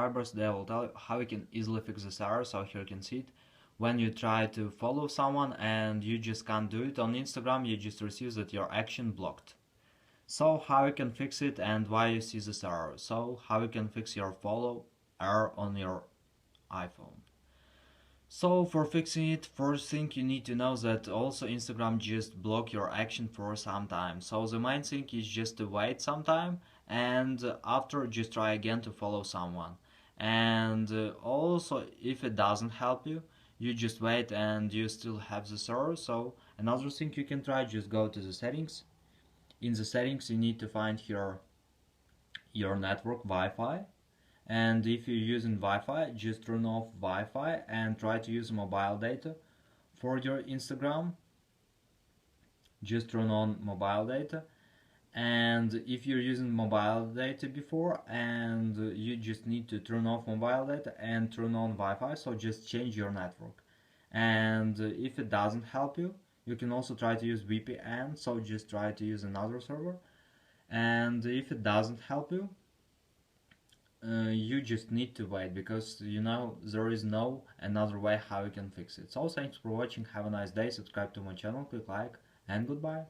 subscribers, they will tell you how you can easily fix this error. So here you can see it. When you try to follow someone and you just can't do it on Instagram, you just receive that your action blocked. So how you can fix it and why you see this error. So how you can fix your follow error on your iPhone. So for fixing it, first thing you need to know that also Instagram just block your action for some time. So the main thing is just to wait some time and after just try again to follow someone. And also if it doesn't help you, you just wait and you still have the error. So another thing you can try, just go to the settings. In the settings you need to find here your network Wi-Fi, and if you're using Wi-Fi, just turn off Wi-Fi and try to use mobile data for your Instagram. Just turn on mobile data, and if you're using mobile data before and you just need to turn off mobile data and turn on Wi-Fi, so just change your network. And if it doesn't help you, you can also try to use VPN, so just try to use another server. And if it doesn't help you, you just need to wait, because you know there is no another way how you can fix it. So thanks for watching, have a nice day, subscribe to my channel, click like, and goodbye.